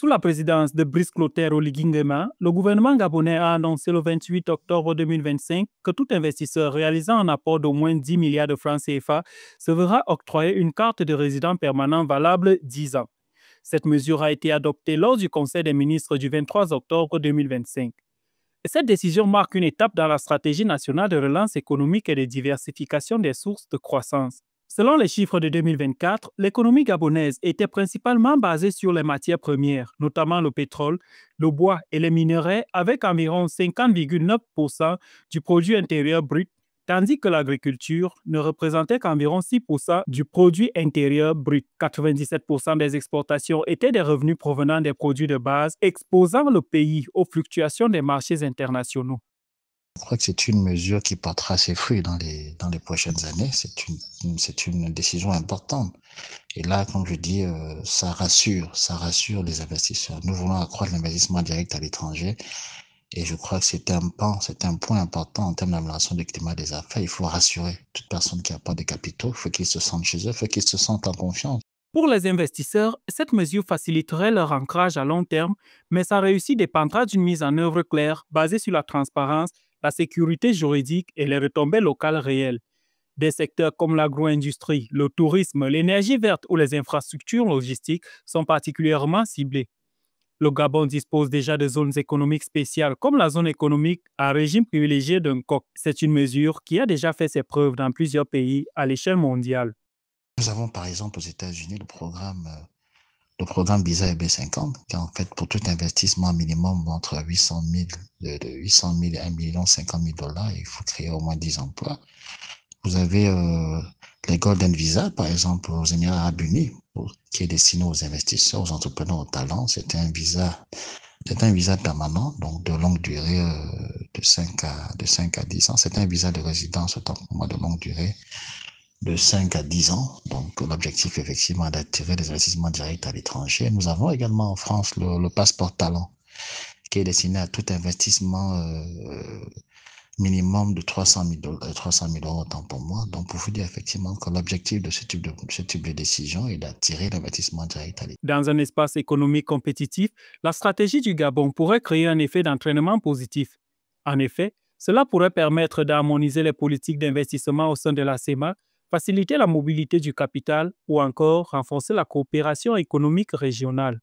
Sous la présidence de Brice Clotaire Oligui Nguema, le gouvernement gabonais a annoncé le 28 octobre 2025 que tout investisseur réalisant un apport d'au moins 10 milliards de francs CFA se verra octroyer une carte de résident permanent valable 10 ans. Cette mesure a été adoptée lors du Conseil des ministres du 23 octobre 2025. Et cette décision marque une étape dans la stratégie nationale de relance économique et de diversification des sources de croissance. Selon les chiffres de 2024, l'économie gabonaise était principalement basée sur les matières premières, notamment le pétrole, le bois et les minerais, avec environ 50,9% du produit intérieur brut, tandis que l'agriculture ne représentait qu'environ 6% du produit intérieur brut. 97% des exportations étaient des revenus provenant des produits de base, exposant le pays aux fluctuations des marchés internationaux. Je crois que c'est une mesure qui portera ses fruits dans les prochaines années. C'est une décision importante. Et là, comme je dis, ça rassure les investisseurs. Nous voulons accroître l'investissement direct à l'étranger. Et je crois que c'est un point important en termes d'amélioration du climat des affaires. Il faut rassurer toute personne qui n'a pas de capitaux. Il faut qu'ils se sentent chez eux, il faut qu'ils se sentent en confiance. Pour les investisseurs, cette mesure faciliterait leur ancrage à long terme, mais sa réussite dépendra d'une mise en œuvre claire, basée sur la transparence, la sécurité juridique et les retombées locales réelles. Des secteurs comme l'agro-industrie, le tourisme, l'énergie verte ou les infrastructures logistiques sont particulièrement ciblés. Le Gabon dispose déjà de zones économiques spéciales, comme la zone économique à régime privilégié d'un COC. C'est une mesure qui a déjà fait ses preuves dans plusieurs pays à l'échelle mondiale. Nous avons par exemple aux États-Unis le programme Visa EB50, qui est en fait pour tout investissement minimum entre 800 000, de 800 000 et 1 million 50 000 dollars, il faut créer au moins 10 emplois. Vous avez les Golden Visa, par exemple, aux Émirats Arabes Unis, qui est destiné aux investisseurs, aux entrepreneurs, aux talents. C'est un visa permanent, donc de longue durée, de 5 à 10 ans. C'est un visa de résidence autant pour moi de longue durée, de 5 à 10 ans. Donc, l'objectif, effectivement, est d'attirer des investissements directs à l'étranger. Nous avons également en France le passeport talent, qui est destiné à tout investissement minimum de 300 000 euros autant pour moi. Donc, pour vous dire effectivement que l'objectif de ce type de décision est d'attirer l'investissement direct à l'étranger. Dans un espace économique compétitif, la stratégie du Gabon pourrait créer un effet d'entraînement positif. En effet, cela pourrait permettre d'harmoniser les politiques d'investissement au sein de la CEMA, faciliter la mobilité du capital ou encore renforcer la coopération économique régionale.